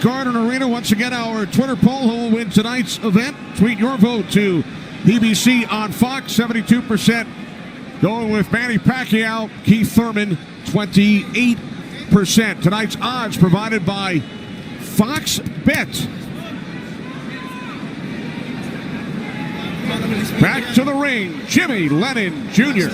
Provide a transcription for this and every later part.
Garden Arena. Once again, our Twitter poll: who will win tonight's event? Tweet your vote to BBC on Fox. 72% going with Manny Pacquiao. Keith Thurman, 28%. Tonight's odds provided by Fox Bet. Back to the ring, Jimmy Lennon Jr.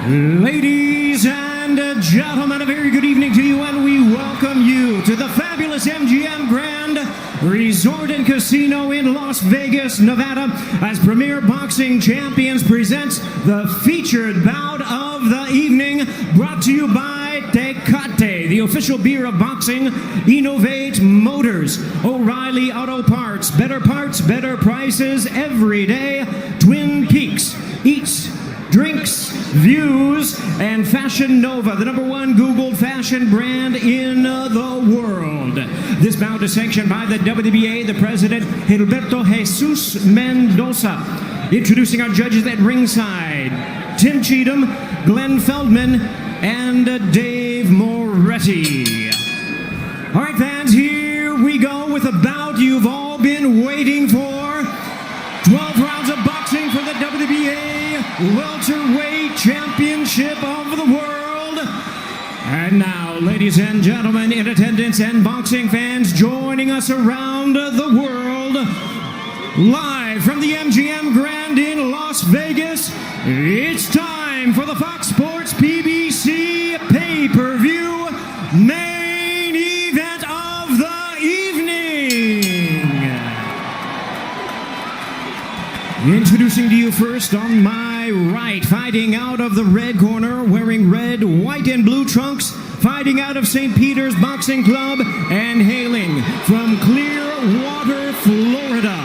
Ladies and gentlemen, a very good evening to you, and we welcome you to the fabulous MGM Grand Resort and Casino in Las Vegas, Nevada, as Premier Boxing Champions presents the featured bout of the evening, brought to you by Tecate, the official beer of boxing, Innovate Motors, O'Reilly Auto Parts, better prices every day, Twin Peaks, Eats, Drinks, Views, and Fashion Nova, the #1 Googled fashion brand in the world. This bout is sanctioned by the WBA, the president, Gilberto Jesus Mendoza. Introducing our judges at ringside, Tim Cheatham, Glenn Feldman, and Dave Moretti. All right, fans, here we go with a bout you've all been waiting for. 12 rounds of boxing for the WBA Welterweight Championship of the world. And now, ladies and gentlemen in attendance and boxing fans joining us around the world, live from the MGM Grand in Las Vegas, it's time for the Fox Sports PBC pay-per-view main event of the evening. Introducing to you first on my right, fighting out of the red corner, wearing red, white, and blue trunks, fighting out of St. Peter's Boxing Club, and hailing from Clearwater, Florida.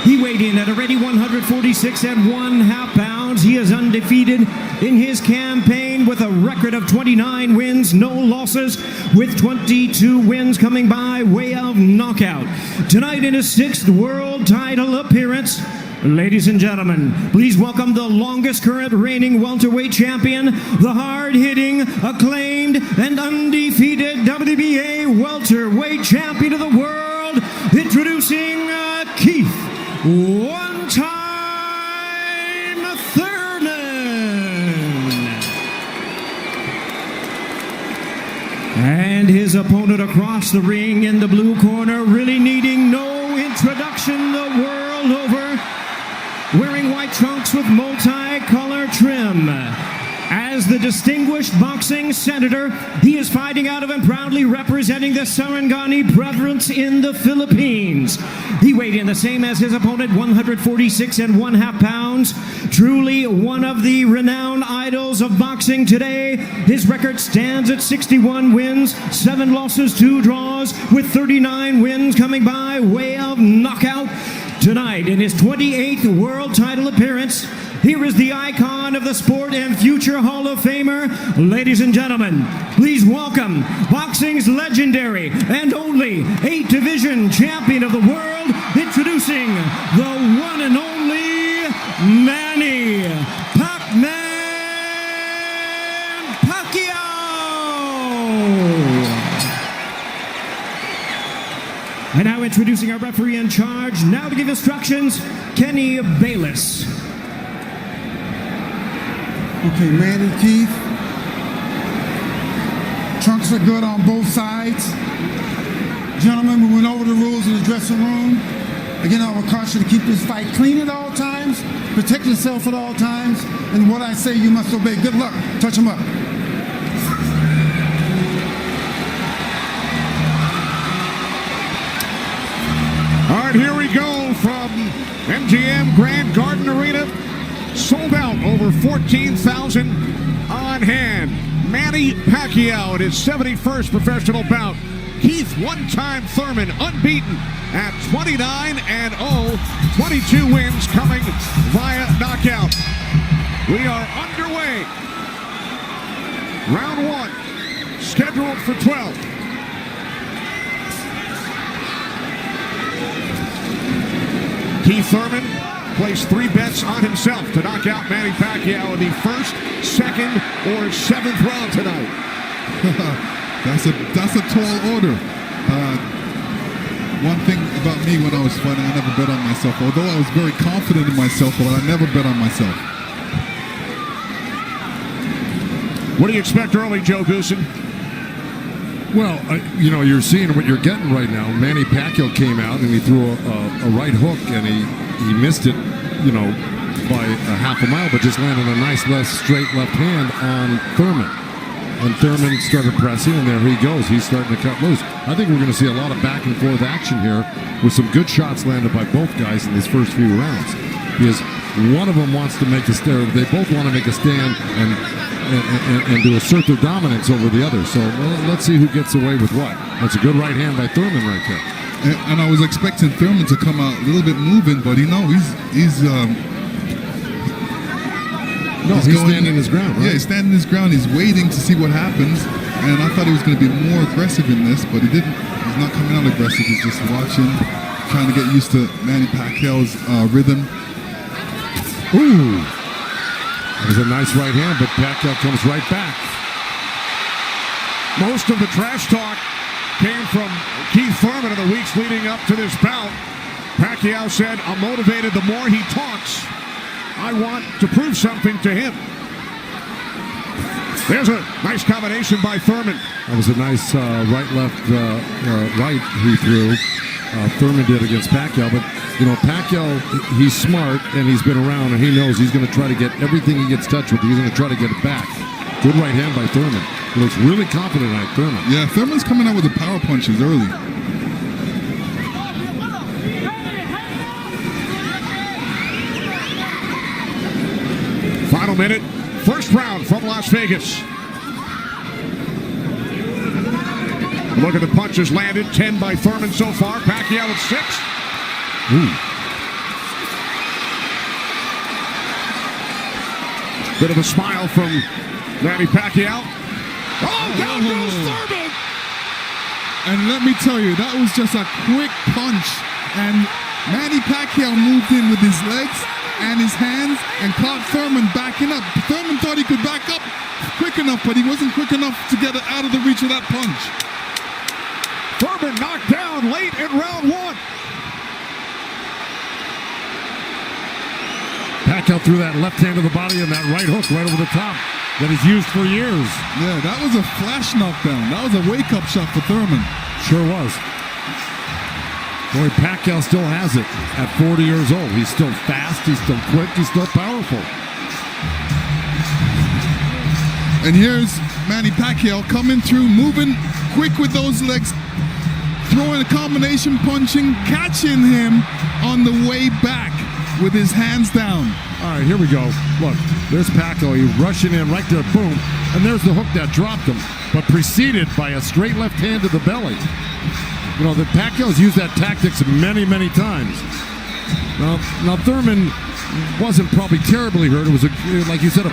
He weighed in at a ready 146 1/2 pounds. He is undefeated in his campaign with a record of 29 wins, no losses, with 22 wins coming by way of knockout. Tonight in his 6th world title appearance, ladies and gentlemen, please welcome the longest current reigning welterweight champion, the hard-hitting, acclaimed, and undefeated WBA welterweight champion of the world, introducing Keith one-time Thurman. And his opponent across the ring in the blue corner, really needing no introduction the world over, wearing white trunks with multi-color trim. As the distinguished boxing senator, he is fighting out of and proudly representing the Sarangani province in the Philippines. He weighed in the same as his opponent, 146 1/2 pounds. Truly one of the renowned idols of boxing today. His record stands at 61 wins, 7 losses, 2 draws, with 39 wins coming by way of knockout. Tonight, in his 28th world title appearance, here is the icon of the sport and future Hall of Famer. Ladies and gentlemen, please welcome boxing's legendary and only 8-division champion of the world, introducing the one and only Manny Pacquiao. And now introducing our referee in charge, now to give instructions, Kenny Bayless. Okay, Manny, Keith. Trunks are good on both sides. Gentlemen, we went over the rules in the dressing room. Again, I would caution you to keep this fight clean at all times, protect yourself at all times, and what I say you must obey. Good luck. Touch them up. All right, here we go from MGM Grand Garden Arena. Sold out, over 14,000 on hand. Manny Pacquiao at his 71st professional bout. Keith one-time Thurman, unbeaten at 29-0, 22 wins coming via knockout. We are underway. Round 1, scheduled for 12. Keith Thurman placed 3 bets on himself to knock out Manny Pacquiao in the 1st, 2nd, or 7th round tonight. That's a tall order. One thing about me when I was fighting, I never bet on myself. Although I was very confident in myself, but I never bet on myself. What do you expect early, Joe Goosen? Well, you're seeing what you're getting right now. Manny Pacquiao came out and he threw a right hook and he missed it, by a half a mile, but just landed a nice straight left hand on Thurman. And Thurman started pressing, and there he goes. He's starting to cut loose. I think we're going to see a lot of back and forth action here with some good shots landed by both guys in these first few rounds. Because one of them wants to make a stand. They both want to make a stand and to assert their dominance over the other. So let's see who gets away with what. That's a good right hand by Thurman right there. And I was expecting Thurman to come out a little bit moving, but he's standing his ground, right? Yeah, he's standing his ground. He's waiting to see what happens. And I thought he was going to be more aggressive in this, but he didn't. He's not coming out aggressive. He's just watching, trying to get used to Manny Pacquiao's rhythm. Ooh. That was a nice right hand, but Pacquiao comes right back. Most of the trash talk came from Keith Thurman in the weeks leading up to this bout. Pacquiao said, "I'm motivated the more he talks. I want to prove something to him." There's a nice combination by Thurman. That was a nice right-left right he threw. Thurman did against Pacquiao, but Pacquiao, he's smart and he's been around and he knows he's going to try to get everything he gets touched with. He's going to try to get it back. Good right hand by Thurman. He looks really confident tonight, Thurman. Yeah, Thurman's coming out with the power punches early. Final minute, first round from Las Vegas. Look at the punches landed, 10 by Thurman so far. Pacquiao at 6. Ooh. Bit of a smile from Manny Pacquiao. Oh, down goes Thurman! And let me tell you, that was just a quick punch. And Manny Pacquiao moved in with his legs and his hands and caught Thurman backing up. Thurman thought he could back up quick enough, but he wasn't quick enough to get it out of the reach of that punch. Thurman knocked down late in round 1. Pacquiao threw that left hand to the body and that right hook right over the top that he's used for years. Yeah, that was a flash knockdown. That was a wake-up shot for Thurman. Sure was. Boy, Pacquiao still has it at 40 years old. He's still fast, he's still quick, he's still powerful. And here's Manny Pacquiao coming through, moving quick with those legs, throwing a combination punching, catching him on the way back with his hands down. All right, here we go. Look, there's Pacquiao. He's rushing in right there, boom. And there's the hook that dropped him, but preceded by a straight left hand to the belly. The Pacquiao's used that tactics many, many times. Now Thurman wasn't probably terribly hurt. It was, like you said,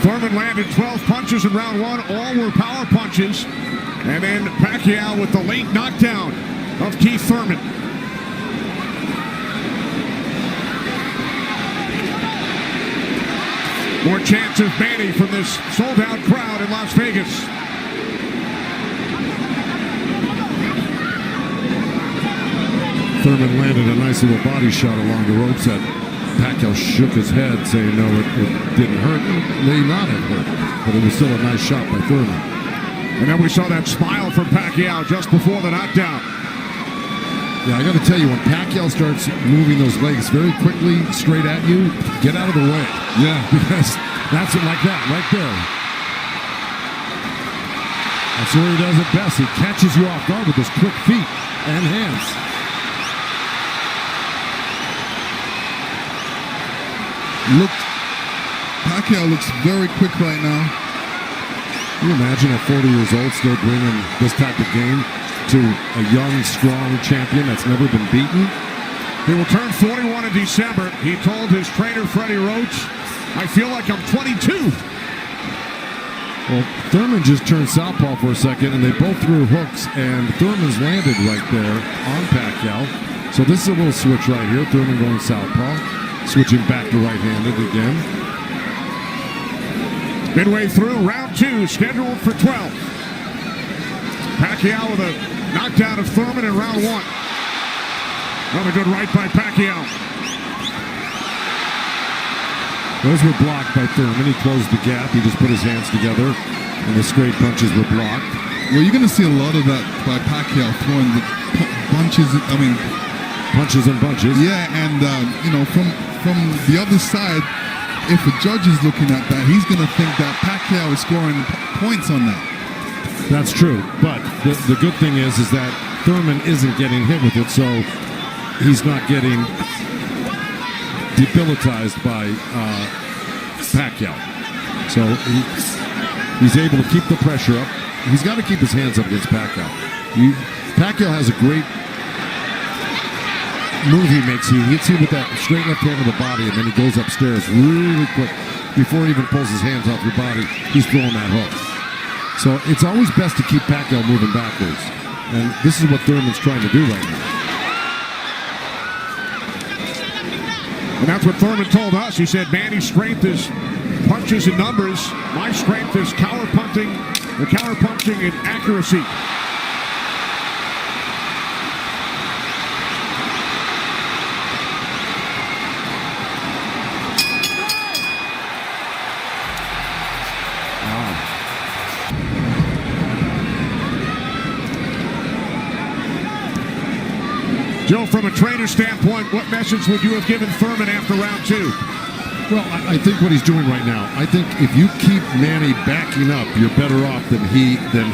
Thurman landed 12 punches in round 1. All were power punches. And then Pacquiao with the late knockdown of Keith Thurman. More chance of Manny from this sold-out crowd in Las Vegas. Thurman landed a nice little body shot along the ropes that Pacquiao shook his head, saying no, it didn't hurt. It may not have hurt, but it was still a nice shot by Thurman. And then we saw that smile from Pacquiao just before the knockdown. Yeah, I got to tell you, when Pacquiao starts moving those legs very quickly straight at you, get out of the way. Yeah. Because that's it like that, right there. That's where he does it best. He catches you off guard with his quick feet and hands. Pacquiao looks very quick right now. Can you imagine at 40 years old still bringing this type of game to a young, strong champion that's never been beaten? He will turn 41 in December. He told his trainer, Freddie Roach, "I feel like I'm 22. Well, Thurman just turned southpaw for a second, and they both threw hooks, and Thurman's landed right there on Pacquiao. So this is a little switch right here. Thurman going southpaw, switching back to right-handed again. Midway through round 2, scheduled for 12. Pacquiao with a knockdown of Thurman in round one. Another good right by Pacquiao. Those were blocked by Thurman. He closed the gap. He just put his hands together, and the straight punches were blocked. Well, you're going to see a lot of that by Pacquiao throwing the punches. I mean, punches and bunches. Yeah, and from the other side, if a judge is looking at that, he's going to think that Pacquiao is scoring points on that. That's true, but the good thing is that Thurman isn't getting hit with it, so he's not getting debilitized by Pacquiao. So he's able to keep the pressure up. He's got to keep his hands up against Pacquiao. Pacquiao has a great move he makes. He hits you with that straight left hand of the body, and then he goes upstairs really quick. Before he even pulls his hands off your body, he's throwing that hook. So it's always best to keep Pacquiao moving backwards. And this is what Thurman's trying to do right now. And that's what Thurman told us. He said, Manny's strength is punches and numbers. My strength is counter-punching and accuracy. Joe, from a trainer standpoint, what message would you have given Thurman after round two? Well, I think what he's doing right now, I think if you keep Manny backing up, you're better off than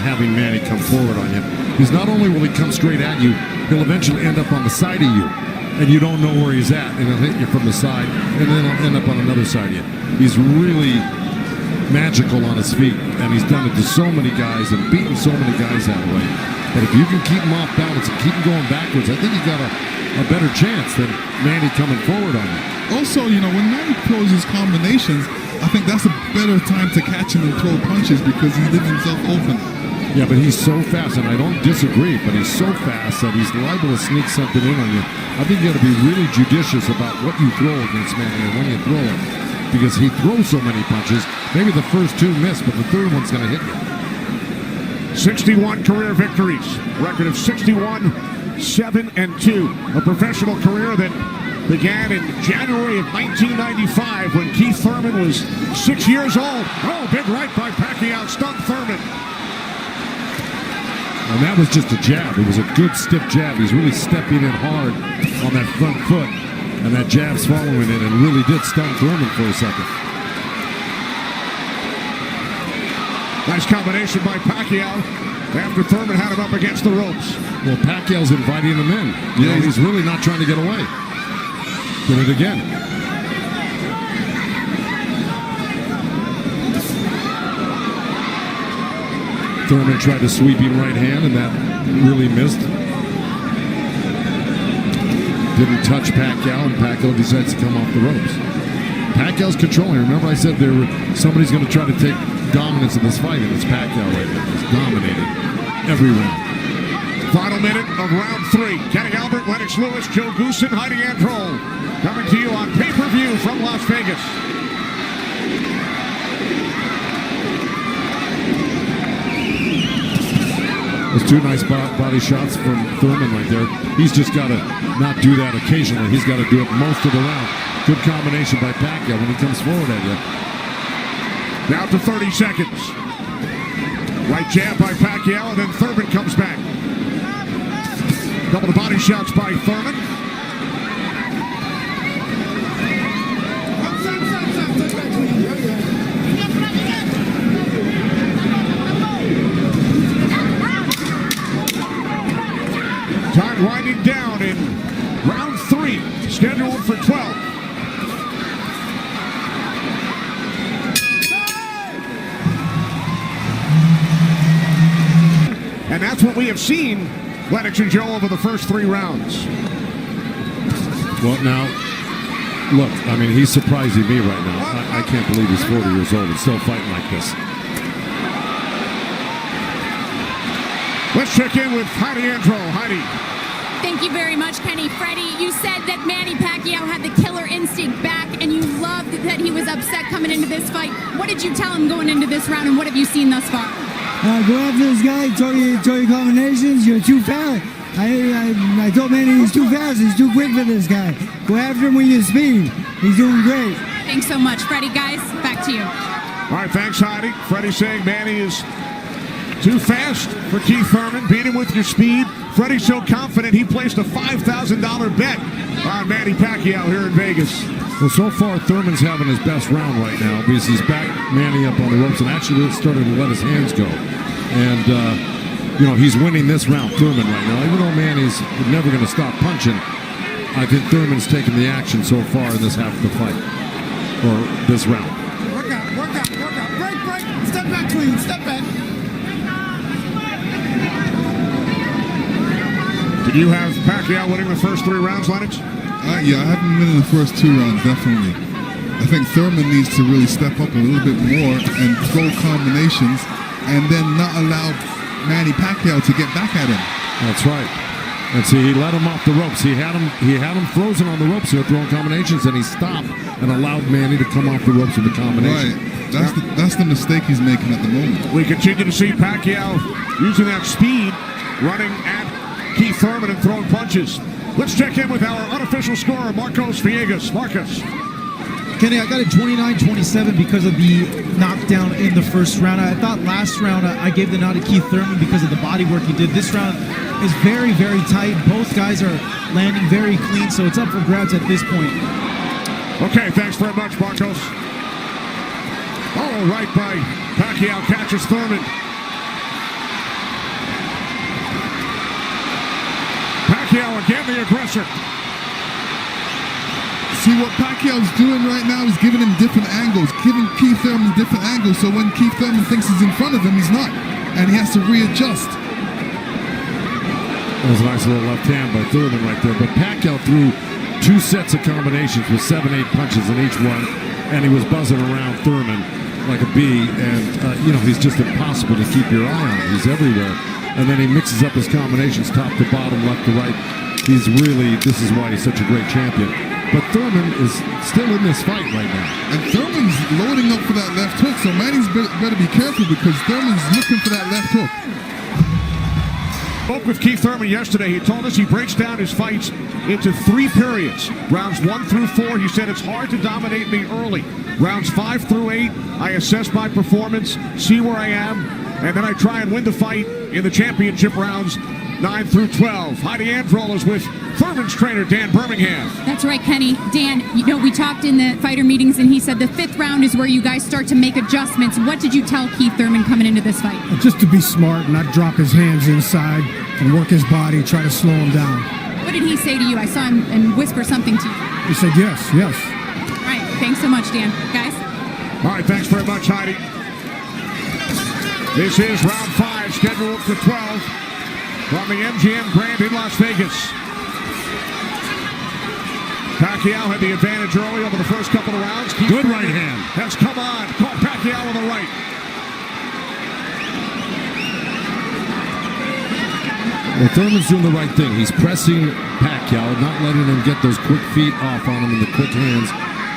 having Manny come forward on you. Because not only will he come straight at you, he'll eventually end up on the side of you, and you don't know where he's at, and he'll hit you from the side, and then he'll end up on another side of you. He's really magical on his feet, and he's done it to so many guys and beaten so many guys that way. But if you can keep him off balance and keep him going backwards, I think you got a better chance than Manny coming forward on you. Also, when Manny throws his combinations, I think that's a better time to catch him and throw punches because he leaves himself open. Yeah, but he's so fast, and I don't disagree, but he's so fast that he's liable to sneak something in on you. I think you got to be really judicious about what you throw against Manny and when you throw it, because he throws so many punches. Maybe the first two miss, but the third one's going to hit you. 61 career victories, record of 61, 7-2. A professional career that began in January of 1995 when Keith Thurman was 6 years old. Oh, big right by Pacquiao, stunned Thurman. And that was just a jab. It was a good stiff jab. He's really stepping in hard on that front foot, and that jab's following it and really did stun Thurman for a second. Nice combination by Pacquiao after Thurman had him up against the ropes. Well, Pacquiao's inviting him in. He's really not trying to get away. Did it again. Thurman tried a sweeping right hand, and that really missed. Didn't touch Pacquiao, and Pacquiao decides to come off the ropes. Pacquiao's controlling. Remember I said somebody's going to try to take dominance in this fight, and it's Pacquiao right now. He's dominating every round. Final minute of round three. Kenny Albert, Lennox Lewis, Joe Goosen, Heidi Androl. Coming to you on pay-per-view from Las Vegas. Those two nice body shots from Thurman right there. He's just got to not do that occasionally. He's got to do it most of the round. Good combination by Pacquiao when he comes forward at you. Down to 30 seconds. Right jab by Pacquiao, and then Thurman comes back. Couple of body shots by Thurman. Time winding down in round three, scheduled for 12. And that's what we have seen, Lennox and Joe, over the first three rounds. Well, now, look, I mean, he's surprising me right now. I can't believe he's 40 years old and still fighting like this. Let's check in with Heidi Androl. Heidi. Thank you very much, Kenny. Freddie, you said that Manny Pacquiao had the killer instinct back, and you loved that he was upset coming into this fight. What did you tell him going into this round, and what have you seen thus far? Go after this guy. Throw your combinations. You're too fast. I told Manny he's too fast. He's too quick for this guy. Go after him with your speed. He's doing great. Thanks so much, Freddie. Guys, back to you. All right, thanks, Heidi. Freddie saying Manny is too fast for Keith Thurman. Beat him with your speed. Freddie's so confident he placed a $5,000 bet on Manny Pacquiao here in Vegas. Well, so far, Thurman's having his best round right now because he's back Manny up on the ropes and actually started to let his hands go. And, he's winning this round, Thurman, right now. Even though Manny's never going to stop punching, I think Thurman's taken the action so far in this half of the fight, or this round. Work out. Break. Step back, clean. Step back. Did you have Pacquiao winning the first 3 rounds, Lennox? Yeah, I have him winning the first 2 rounds, definitely. I think Thurman needs to really step up a little bit more and throw combinations and then not allow Manny Pacquiao to get back at him. That's right. And see, he let him off the ropes. He had him frozen on the ropes here, throwing combinations, and he stopped and allowed Manny to come off the ropes with the combination. Right. That's the mistake he's making at the moment. We continue to see Pacquiao using that speed, running at Keith Thurman and throwing punches. Let's check in with our unofficial scorer, Marcos Villegas. Marcos. Kenny, I got it 29-27 because of the knockdown in the first round. I thought last round I gave the nod to Keith Thurman because of the body work he did. This round is very, very tight. Both guys are landing very clean, so it's up for grabs at this point. Okay, thanks very much, Marcos. Oh, right by Pacquiao, catches Thurman. Pacquiao again, the aggressor. See, what Pacquiao's doing right now is giving him different angles, giving Keith Thurman different angles, so when Keith Thurman thinks he's in front of him, he's not, and he has to readjust. That was a nice little left hand by Thurman right there, but Pacquiao threw 2 sets of combinations with 7-8 punches in each one, and he was buzzing around Thurman like a bee, and, he's just impossible to keep your eye on. He's everywhere. And then he mixes up his combinations top to bottom, left to right. This is why he's such a great champion. But Thurman is still in this fight right now. And Thurman's loading up for that left hook, so Manny's better be careful because Thurman's looking for that left hook. Spoke with Keith Thurman yesterday. He told us he breaks down his fights into 3 periods. Rounds 1 through 4, he said it's hard to dominate me early. Rounds 5 through 8, I assess my performance, see where I am, and then I try and win the fight in the championship rounds 9 through 12. Heidi Androl is with Thurman's trainer, Dan Birmingham. That's right, Kenny. Dan, we talked in the fighter meetings, and he said the 5th round is where you guys start to make adjustments. What did you tell Keith Thurman coming into this fight? Just to be smart, not drop his hands inside and work his body, try to slow him down. What did he say to you? I saw him and whisper something to you. He said yes. All right, thanks so much, Dan. Guys? All right, thanks very much, Heidi. This is round 5, scheduled for 12 from the MGM Grand in Las Vegas. Pacquiao had the advantage early over the first couple of rounds. Good right hand. Has come on. Caught Pacquiao with the right. Well, Thurman's doing the right thing. He's pressing Pacquiao, not letting him get those quick feet off on him and the quick hands.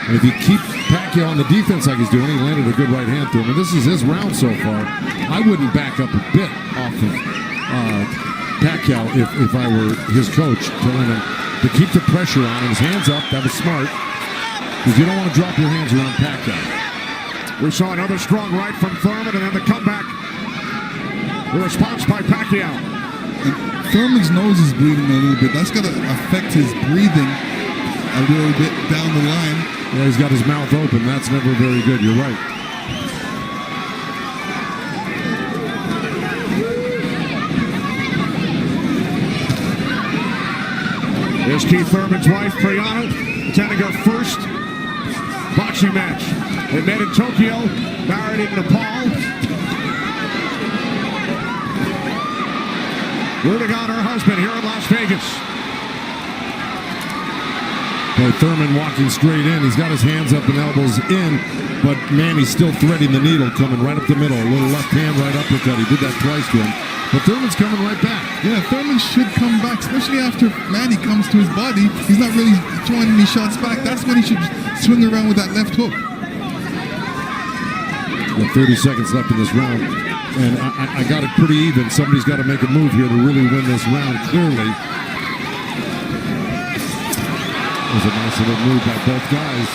And if you keep Pacquiao on the defense like he's doing, he landed a good right hand to him. And this is his round so far. I wouldn't back up a bit off of Pacquiao if I were his coach, telling him to keep the pressure on him. His hands up. That was smart. Because you don't want to drop your hands around Pacquiao. We saw another strong right from Thurman, and then the comeback. The response by Pacquiao. And Thurman's nose is bleeding a little bit. That's going to affect his breathing a little bit down the line. Yeah, he's got his mouth open. That's never very good. You're right. Here's Keith Thurman's wife, Priyana, attending her first boxing match. They met in Tokyo, married in Nepal. Rooting on her husband here in Las Vegas. Boy, Thurman walking straight in. He's got his hands up and elbows in, but Manny's still threading the needle, coming right up the middle. A little left hand, right uppercut. He did that twice to him. But Thurman's coming right back. Yeah, Thurman should come back, especially after Manny comes to his body. He's not really throwing any shots back. That's when he should swing around with that left hook. Got 30 seconds left in this round. And I got it pretty even. Somebody's got to make a move here to really win this round clearly. It was a nice little move by both guys.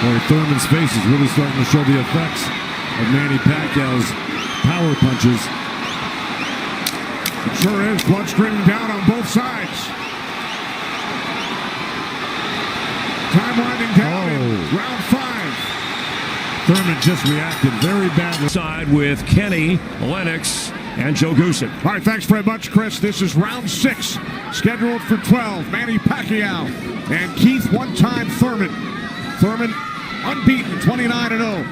Boy, Thurman's face is really starting to show the effects of Manny Pacquiao's power punches. It sure is. Blood streaming down on both sides. Time winding down. Round 5. Thurman just reacted very badly. Side with Kenny, Lennox, and Joe Goosen. All right, thanks very much, Chris. This is round 6, scheduled for 12. Manny Pacquiao and Keith one-time Thurman. Thurman unbeaten, 29-0.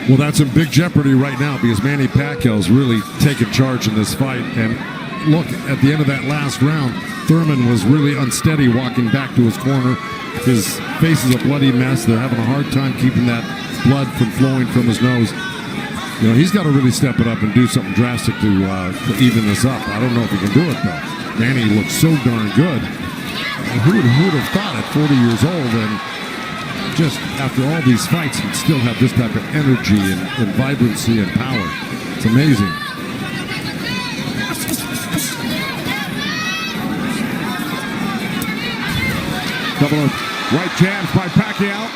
Well, that's in big jeopardy right now because Manny Pacquiao's really taken charge in this fight. And look, at the end of that last round, Thurman was really unsteady walking back to his corner. His face is a bloody mess. They're having a hard time keeping that blood from flowing from his nose. You know, he's got to really step it up and do something drastic to even this up. I don't know if he can do it, though. Manny looks so darn good. Who would have thought at 40 years old and just after all these fights he'd still have this type of energy and vibrancy and power. It's amazing. Couple of right jabs by Pacquiao.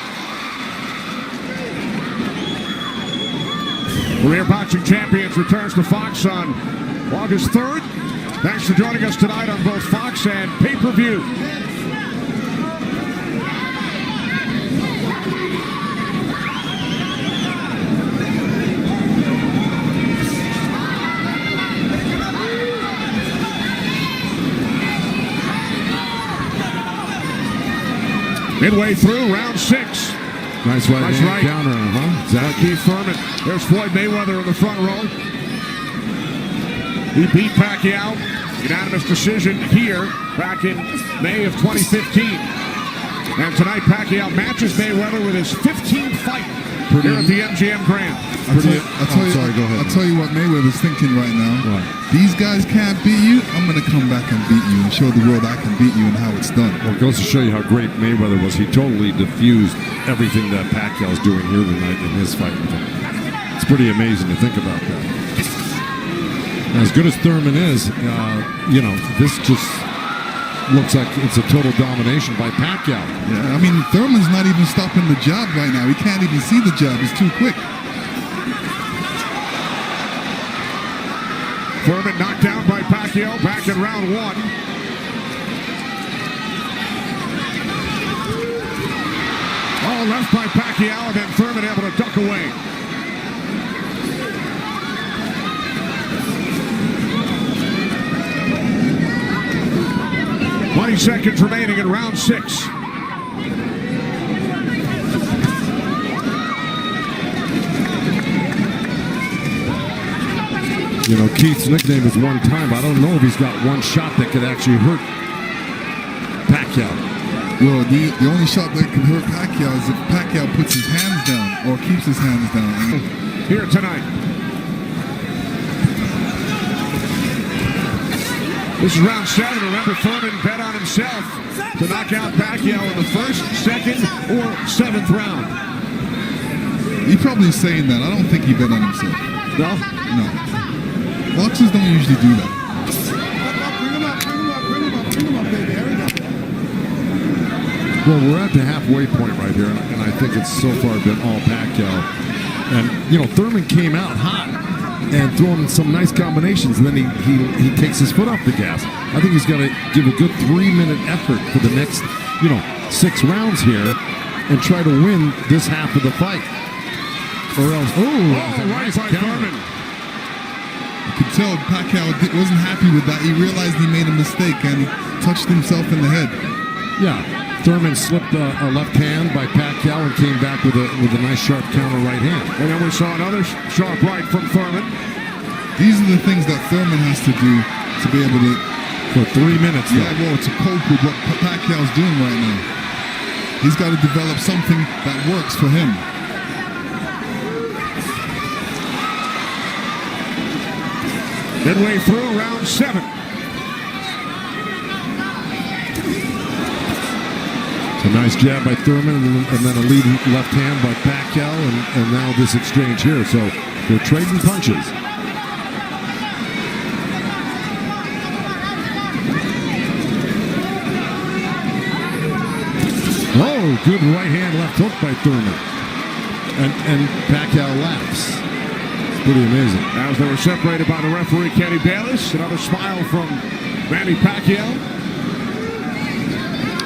Career Boxing Champions returns to Fox on August 3rd. Thanks for joining us tonight on both Fox and pay-per-view. Midway through round 6. Nice right counter, huh? Exactly. Keith Thurman. There's Floyd Mayweather in the front row. He beat Pacquiao. Unanimous decision here back in May of 2015. And tonight Pacquiao matches Mayweather with his 15th fight here at the MGM Grand. I'll tell you what Mayweather's thinking right now. What? These guys can't beat you. I'm going to come back and beat you and show the world I can beat you and how it's done. Well, it goes to show you how great Mayweather was. He totally diffused everything that Pacquiao's doing here tonight in his fight with him. It's pretty amazing to think about that. As good as Thurman is, you know, this just looks like it's a total domination by Pacquiao. Yeah, I mean, Thurman's not even stopping the jab right now. He can't even see the jab. It's too quick. Thurman knocked down by Pacquiao back in round 1. All left by Pacquiao, and then Thurman able to duck away. "20 seconds remaining in round 6. You know, Keith's nickname is one time. I don't know if he's got one shot that could actually hurt Pacquiao. Well, the only shot that can hurt Pacquiao is if Pacquiao puts his hands down or keeps his hands down. Here tonight. This is round 7. Remember, Thurman bet on himself to knock out Pacquiao in the 1st, 2nd, or 7th round. He's probably saying that. I don't think he bet on himself. No? No. Boxers don't usually do that. Bring him up, baby. There we go. Well, we're at the halfway point right here, and I think it's so far been all Pacquiao. And, you know, Thurman came out hot and throwing some nice combinations, and then he takes his foot off the gas. I think he's got to give a good 3-minute effort for the next, 6 rounds here and try to win this half of the fight. Or else, right by Thurman. You could tell Pacquiao wasn't happy with that. He realized he made a mistake and touched himself in the head. Yeah, Thurman slipped a left hand by Pacquiao and came back with a nice sharp counter right hand. And then we saw another sharp right from Thurman. These are the things that Thurman has to do to be able to... For 3 minutes, yeah, well, to cope with what Pacquiao's doing right now. He's got to develop something that works for him. Midway through round 7. It's a nice jab by Thurman, and then a lead left hand by Pacquiao, and now this exchange here. So they're trading punches. Oh, good right hand, left hook by Thurman. And Pacquiao laughs. It's pretty amazing. As they were separated by the referee, Kenny Bayless. Another smile from Manny Pacquiao.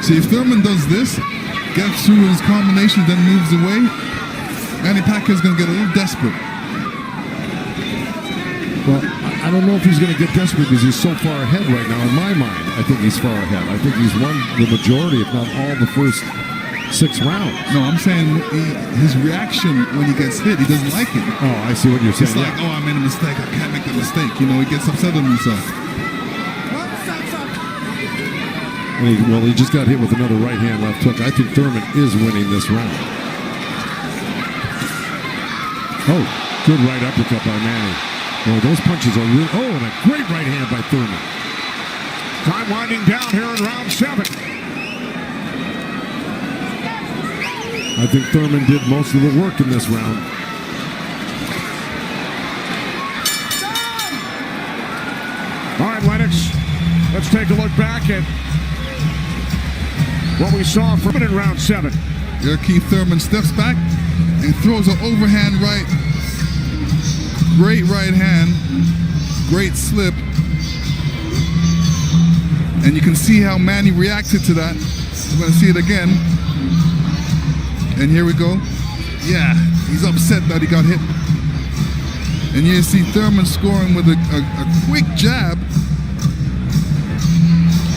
See, if Thurman does this, gets through his combination, then moves away, Manny Pacquiao's going to get a little desperate. Well, I don't know if he's going to get desperate because he's so far ahead right now. In my mind, I think he's far ahead. I think he's won the majority, if not all, the first 6 rounds. No, I'm saying his reaction when he gets hit, he doesn't like it. Oh, I see what you're saying. It's like, oh, I made a mistake. I can't make the mistake. You know, he gets upset with himself. Well, he just got hit with another right hand, left hook. I think Thurman is winning this round. Oh, good right uppercut by Manny. Oh, those punches are real. Oh, and a great right hand by Thurman. Time winding down here in round 7. I think Thurman did most of the work in this round. All right, Lennox, let's take a look back at what we saw from it in round 7. Here, Keith Thurman steps back and throws an overhand right. Great right hand. Great slip. And you can see how Manny reacted to that. We're going to see it again. And here we go. Yeah, he's upset that he got hit. And you see Thurman scoring with a quick jab.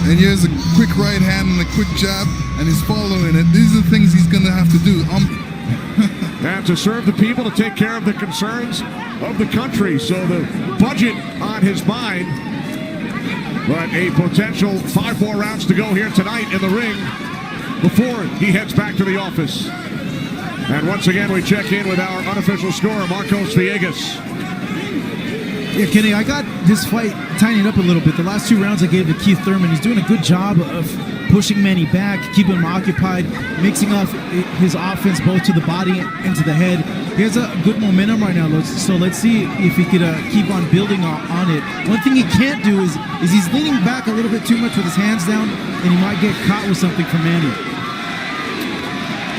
And here's a quick right hand and a quick jab, and he's following it. These are the things he's going to have to do. And to serve the people, to take care of the concerns of the country. So the budget on his mind. But a potential 5 more rounds to go here tonight in the ring before he heads back to the office. And once again, we check in with our unofficial scorer, Marcos Villegas. Yeah, Kenny, I got this fight tightened up a little bit. The last 2 rounds I gave to Keith Thurman. He's doing a good job of pushing Manny back, keeping him occupied, mixing up his offense both to the body and to the head. He has a good momentum right now, so let's see if he could keep on building on it. One thing he can't do is he's leaning back a little bit too much with his hands down, and he might get caught with something from Manny.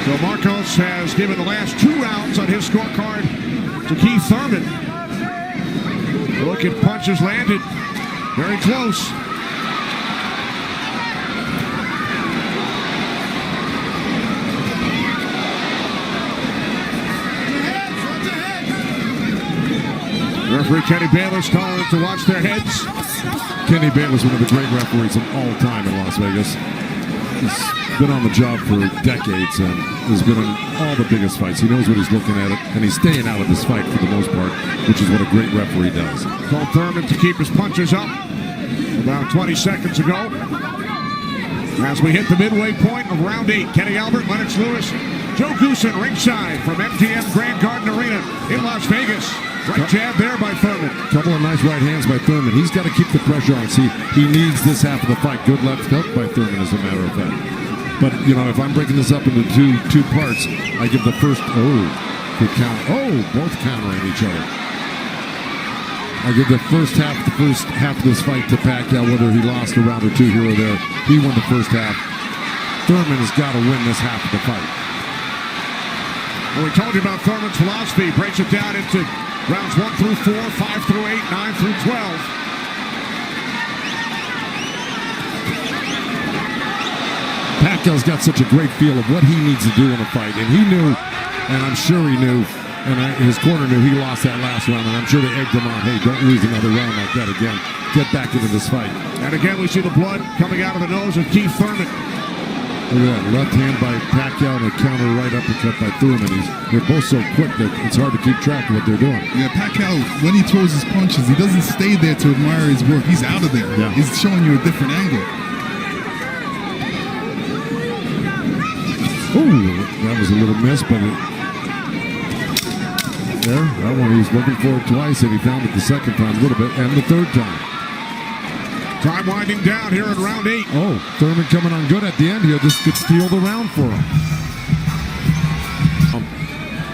So Marcos has given the last 2 rounds on his scorecard to Keith Thurman. Look at punches landed. Very close. Referee Kenny Bayless telling them to watch their heads. Kenny Bayless, one of the great referees of all time in Las Vegas. He's been on the job for decades and has been in all the biggest fights. He knows what he's looking at, and he's staying out of this fight for the most part, which is what a great referee does. Told Thurman to keep his punches up about 20 seconds ago. As we hit the midway point of round 8, Kenny Albert, Lennox Lewis, Joe Goosen ringside from MGM Grand Garden Arena in Las Vegas. Right jab there by Thurman. Couple of nice right hands by Thurman. He's got to keep the pressure on. See, he needs this half of the fight. Good left hook by Thurman, as a matter of fact. But, you know, if I'm breaking this up into two parts, I give the first, good count. Oh, both countering each other. I give the first half of this fight to Pacquiao, whether he lost a round or 2 here or there. He won the first half. Thurman has got to win this half of the fight. Well, we told you about Thurman's philosophy. Breaks it down into rounds 1 through 4, 5 through 8, 9 through 12. Pacquiao's got such a great feel of what he needs to do in a fight, and he knew, and I'm sure he knew, and his corner knew he lost that last round, and I'm sure they egged him on, hey, don't lose another round like that again. Get back into this fight. And again, we see the blood coming out of the nose of Keith Thurman. Look at that, left hand by Pacquiao and a counter right uppercut by Thurman. They're both so quick that it's hard to keep track of what they're doing. Yeah, Pacquiao, when he throws his punches, he doesn't stay there to admire his work. He's out of there. Yeah. He's showing you a different angle. Ooh, that was a little miss, but that one he was looking for it twice, and he found it the second time a little bit, and the third time. Time winding down here in round 8. Oh, Thurman coming on good at the end here. This could steal the round for him.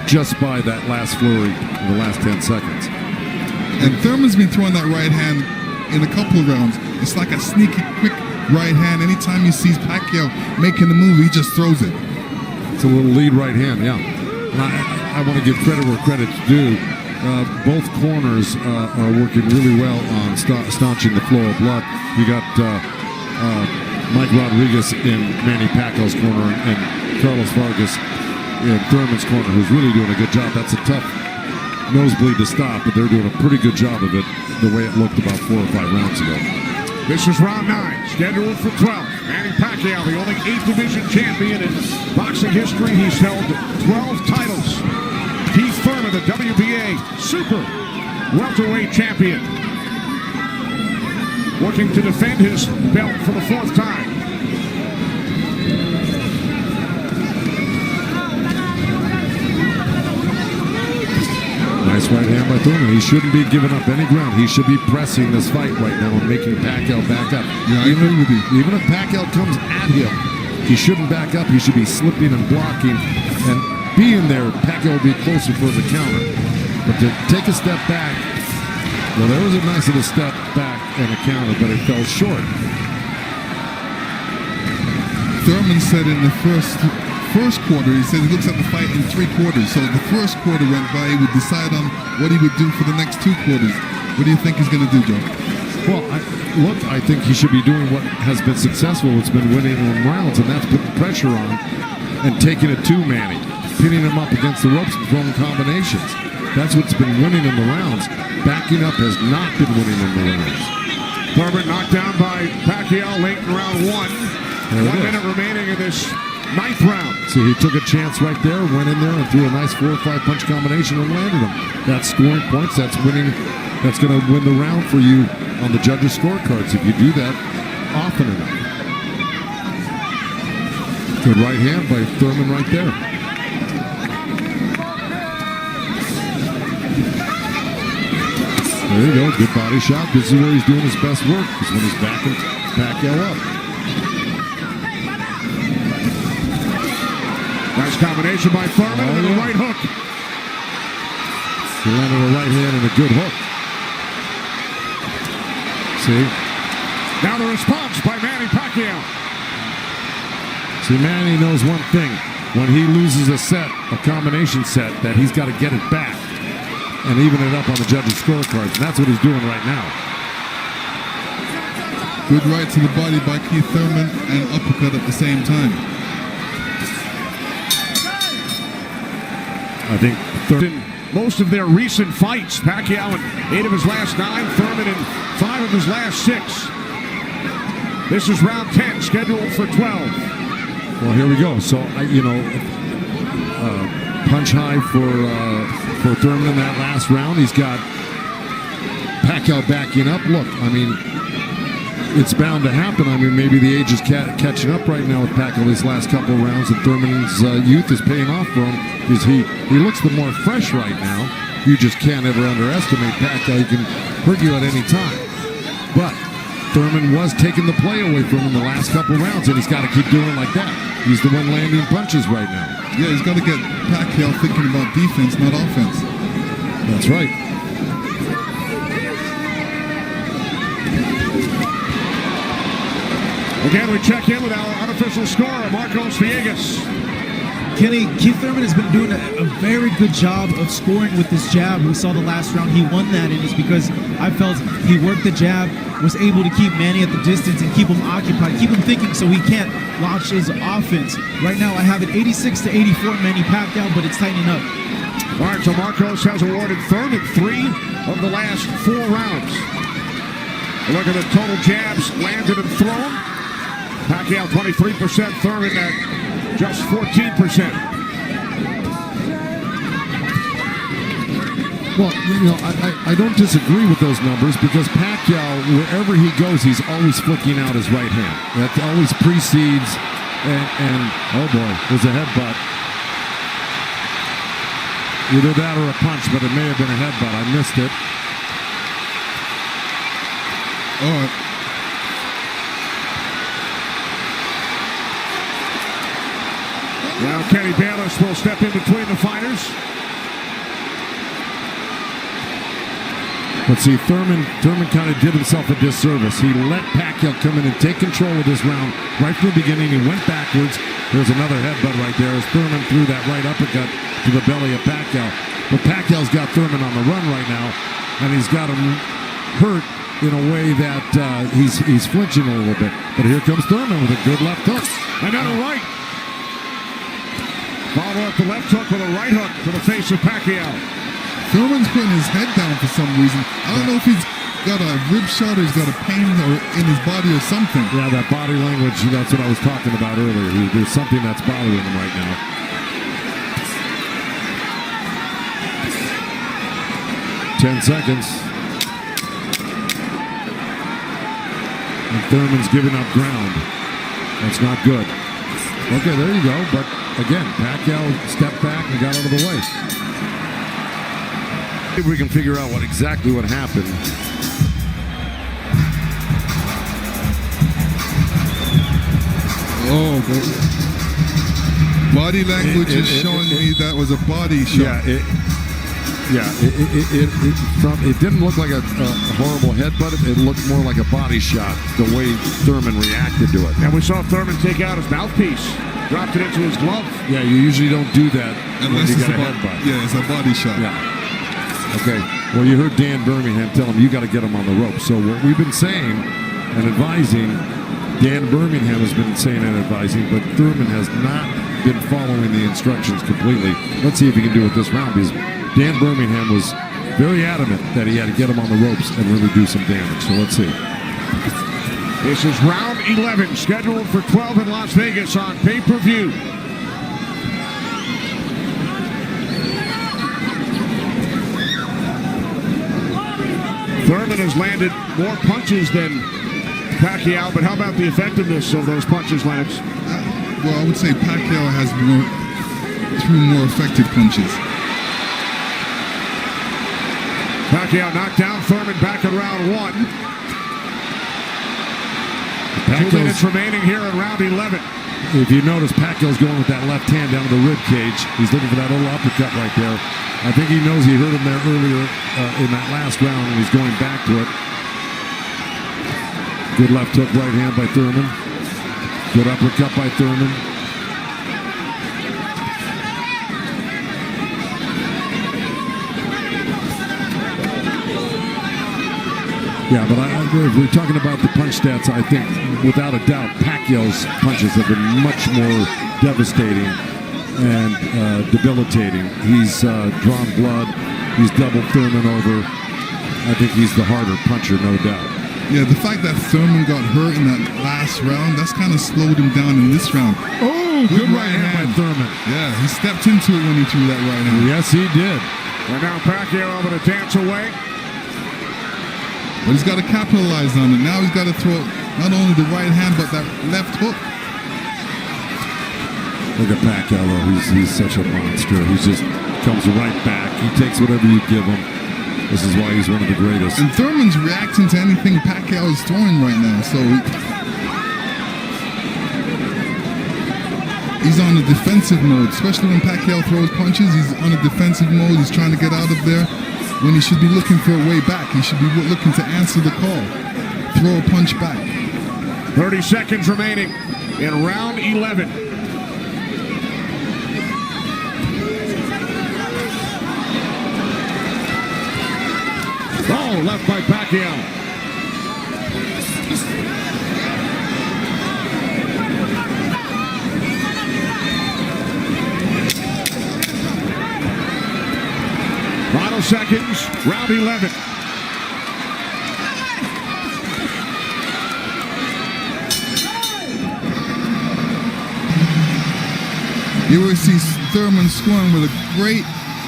Just by that last flurry in the last 10 seconds. And Thurman's been throwing that right hand in a couple of rounds. It's like a sneaky, quick right hand. Anytime he sees Pacquiao making the move, he just throws it. It's a little lead right hand, yeah. And I want to give credit where credit's due. Both corners are working really well on staunching the flow of blood. You got Mike Rodriguez in Manny Pacquiao's corner and Carlos Vargas in Thurman's corner, who's really doing a good job. That's a tough nosebleed to stop, but they're doing a pretty good job of it the way it looked about 4 or 5 rounds ago. This is round 9, scheduled for 12. Manny Pacquiao, the only 8th division champion in boxing history. He's held 12 titles. Keith Thurman, the WBA super welterweight champion, looking to defend his belt for the 4th time. Nice right hand by Thurman. He shouldn't be giving up any ground. He should be pressing this fight right now and making Pacquiao back up. Yeah, I agree with you. Even if Pacquiao comes at him, he shouldn't back up. He should be slipping and blocking and being there. Pacquiao will be closer for the counter. But to take a step back, well, there was a nice little step back and a counter, but it fell short. Thurman said in the first quarter, he said he looks at the fight in 3 quarters. So the first quarter went by, he would decide on what he would do for the next 2 quarters. What do you think he's going to do, Joe? Well, I think he should be doing what has been successful. It's been winning in rounds, and that's putting pressure on and taking it to Manny, pinning him up against the ropes and throwing combinations. That's what's been winning in the rounds. Backing up has not been winning in the rounds. Thurman knocked down by Pacquiao late in round 1. 1 minute remaining in this 9th round. See, he took a chance right there, went in there and threw a nice 4 or 5 punch combination and landed him. That's scoring points. That's winning. That's going to win the round for you on the judges' scorecards if you do that often enough. Good right hand by Thurman right there. There you go. Good body shot. This is where he's doing his best work, is when he's backing Pacquiao up. Nice combination by Thurman and a right hook. He landed a right hand and a good hook. See? Now the response by Manny Pacquiao. See, Manny knows one thing. When he loses a set, a combination set, that he's got to get it back and even it up on the judges' scorecards. And that's what he's doing right now. Good right to the body by Keith Thurman and uppercut at the same time. I think In most of their recent fights, Pacquiao in 8 of his last 9, Thurman in 5 of his last 6. This is round 10, scheduled for 12. Well, here we go. So, punch high for Thurman in that last round. He's got Pacquiao backing up. Look, I mean, it's bound to happen. I mean, maybe the age is catching up right now with Pacquiao these last couple of rounds, and Thurman's youth is paying off for him because he looks the more fresh right now. You just can't ever underestimate Pacquiao. He can hurt you at any time. But Thurman was taking the play away from him the last couple of rounds, and he's got to keep doing like that. He's the one landing punches right now. Yeah, he's got to get Pacquiao thinking about defense, not offense. That's right. Again, we check in with our unofficial scorer, Marcos Villegas. Kenny, Keith Thurman has been doing a very good job of scoring with this jab. We saw the last round he won that, and it's because I felt he worked the jab, was able to keep Manny at the distance and keep him occupied, keep him thinking so he can't launch his offense. Right now I have it 86-84 Manny Pacquiao, but it's tightening up. All right, so Marcos has awarded Thurman 3 of the last 4 rounds. Look at the total jabs landed and thrown. Pacquiao 23%, Thurman at just 14%. Well, I don't disagree with those numbers because Pacquiao, wherever he goes, he's always flicking out his right hand. That always precedes, and oh boy, there's a headbutt. Either that or a punch, but it may have been a headbutt. I missed it. Oh, Kenny Bayless will step in between the fighters. But see, Thurman kind of did himself a disservice. He let Pacquiao come in and take control of this round right from the beginning. He went backwards. There's another headbutt right there as Thurman threw that right uppercut to the belly of Pacquiao. But Pacquiao's got Thurman on the run right now, and he's got him hurt in a way that he's flinching a little bit. But here comes Thurman with a good left hook. Another right. Follow up the left hook with a right hook to the face of Pacquiao. Thurman's putting his head down for some reason. I don't know if he's got a rib shot or he's got a pain in his body or something. Yeah, that body language, that's what I was talking about earlier. There's something that's bothering him right now. Ten seconds. And Thurman's giving up ground. That's not good. Okay, there you go. But again, Pacquiao stepped back and got out of the way. If we can figure out exactly what happened. Oh, body language is showing me that was a body shot. It didn't look like a horrible headbutt. It looked more like a body shot, the way Thurman reacted to it. And we saw Thurman take out his mouthpiece, dropped it into his glove. Yeah, you usually don't do that unless when you it's get a headbutt. Yeah, it's a body shot. Yeah. Okay, well, you heard Dan Birmingham tell him you got to get him on the rope. So what we've been saying and advising, Dan Birmingham has been saying and advising, but Thurman has not been following the instructions completely. Let's see if he can do it this round, because Dan Birmingham was very adamant that he had to get him on the ropes and really do some damage. So let's see. This is round 11, scheduled for 12 in Las Vegas on pay-per-view. Thurman has landed more punches than Pacquiao, but how about the effectiveness of those punches, Lennox? Well, I would say Pacquiao has two more effective punches. Pacquiao knocked down Thurman back in round 1. 2 minutes remaining here in round 11. If you notice, Pacquiao's going with that left hand down to the rib cage. He's looking for that little uppercut right there. I think he knows he hurt him there earlier in that last round, and he's going back to it. Good left hook right hand by Thurman. Good uppercut by Thurman. Yeah, but if we're talking about the punch stats, I think without a doubt Pacquiao's punches have been much more devastating and debilitating. He's drawn blood. He's doubled Thurman over. I think he's the harder puncher, no doubt. Yeah, the fact that Thurman got hurt in that last round, that's kind of slowed him down in this round. Oh, good right hand by Thurman. Yeah, he stepped into it when he threw that right hand. Yes, he did. And now Pacquiao able to dance away. But he's got to capitalize on it. Now he's got to throw not only the right hand, but that left hook. Look at Pacquiao, though. He's such a monster. He just comes right back. He takes whatever you give him. This is why he's one of the greatest. And Thurman's reacting to anything Pacquiao is throwing right now. So he's on a defensive mode, especially when Pacquiao throws punches. He's on a defensive mode. He's trying to get out of there when he should be looking for a way back. He should be looking to answer the call. Throw a punch back. 30 seconds remaining in round 11. Oh, left by Pacquiao. Final seconds, round 11. You will see Thurman scoring with a great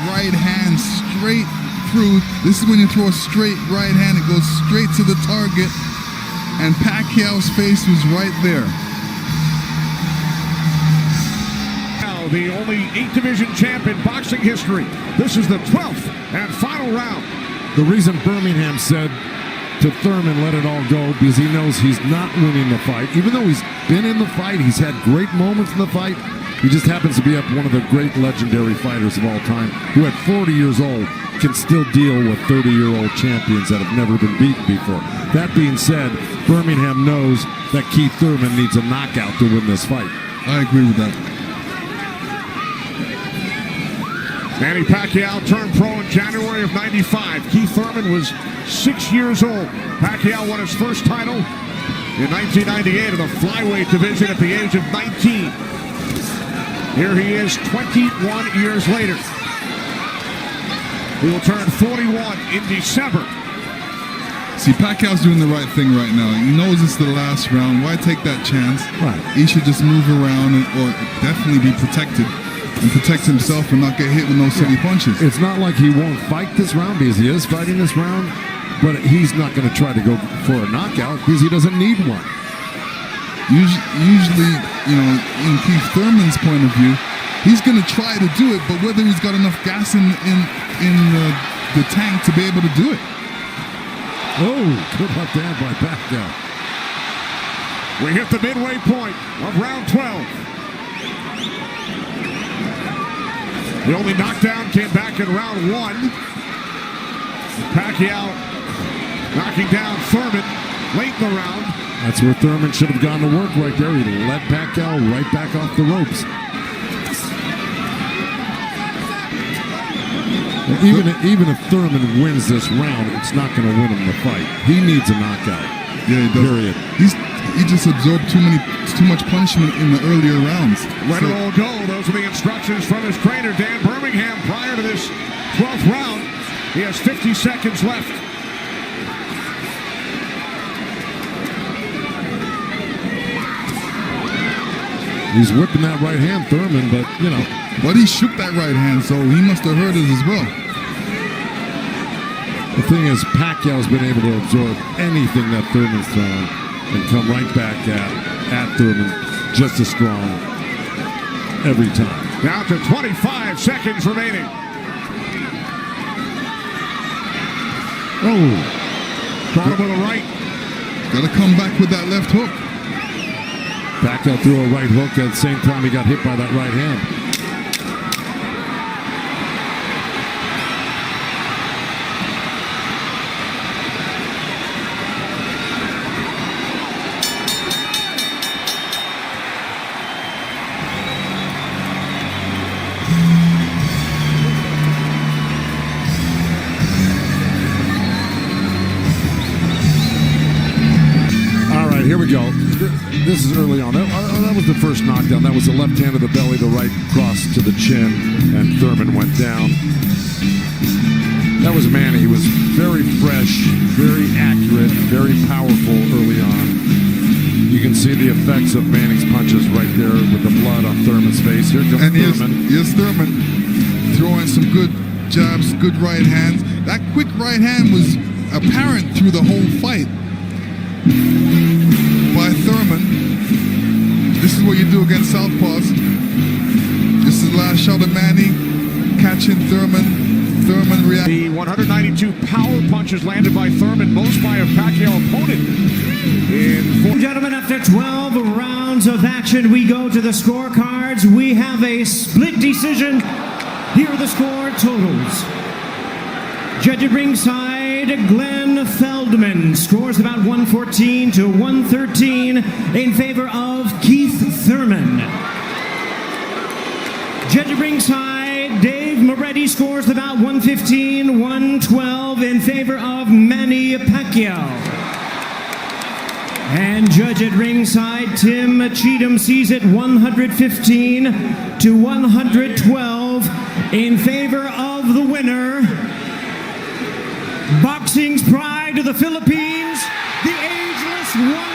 right hand straight through. This is when you throw a straight right hand, it goes straight to the target, and Pacquiao's face was right there. Now the only 8 division champ in boxing history. This is the 12th and final round. The reason Birmingham said to Thurman, let it all go, because he knows he's not winning the fight. Even though he's been in the fight, he's had great moments in the fight, He just happens to be up one of the great legendary fighters of all time, who at 40 years old can still deal with 30-year-old champions that have never been beaten before. That being said, Birmingham knows that Keith Thurman needs a knockout to win this fight. I agree with that. Manny Pacquiao turned pro in January of '95. Keith Thurman was 6 years old. Pacquiao won his first title in 1998 in the flyweight division at the age of 19. Here he is 21 years later. He will turn 41 in December. See, Pacquiao's doing the right thing right now. He knows it's the last round. Why take that chance? Right. He should just move around or definitely be protected and protect himself and not get hit with no silly punches. It's not like he won't fight this round, because he is fighting this round, but he's not going to try to go for a knockout because he doesn't need one. Usually, you know, in Keith Thurman's point of view, he's going to try to do it, but whether he's got enough gas in the tank to be able to do it. Oh, good left hand by Pacquiao. We hit the midway point of round 12. The only knockdown came back in round 1. Pacquiao knocking down Thurman late in the round. That's where Thurman should have gone to work right there. He let Pacquiao right back off the ropes. Even if Thurman wins this round, it's not going to win him the fight. He needs a knockout. Yeah, he does. Period. He just absorbed too much punishment in the earlier rounds. Let it all go. Those are the instructions from his trainer, Dan Birmingham, prior to this 12th round. He has 50 seconds left. He's whipping that right hand, Thurman, but, you know. But he shook that right hand, so he must have heard it as well. The thing is, Pacquiao's been able to absorb anything that Thurman's thrown and come right back at Thurman just as strong every time. Down to 25 seconds remaining. Oh. Caught him with a right. Got to come back with that left hook. Pacquiao threw a right hook at the same time he got hit by that right hand. Here we go. This is early on. That was the first knockdown. That was the left hand to the belly, the right cross to the chin, and Thurman went down. That was Manny. He was very fresh, very accurate, very powerful early on. You can see the effects of Manny's punches right there with the blood on Thurman's face. Here comes Thurman. Here's Thurman throwing some good jabs, good right hands. That quick right hand was apparent through the whole fight by Thurman. This is what you do against southpaws. This is the last shot of Manny catching Thurman. Thurman reacting. The 192 power punches landed by Thurman, most by a Pacquiao opponent. Gentlemen, after 12 rounds of action, we go to the scorecards. We have a split decision. Here are the score totals. Judge at ringside, Glenn Feldman scores about 114 to 113 in favor of Keith Thurman. Judge at ringside, Dave Moretti scores about 115, 112 in favor of Manny Pacquiao. And judge at ringside, Tim Cheatham sees it 115 to 112 in favor of the winner, Boxing's pride of the Philippines, the ageless one.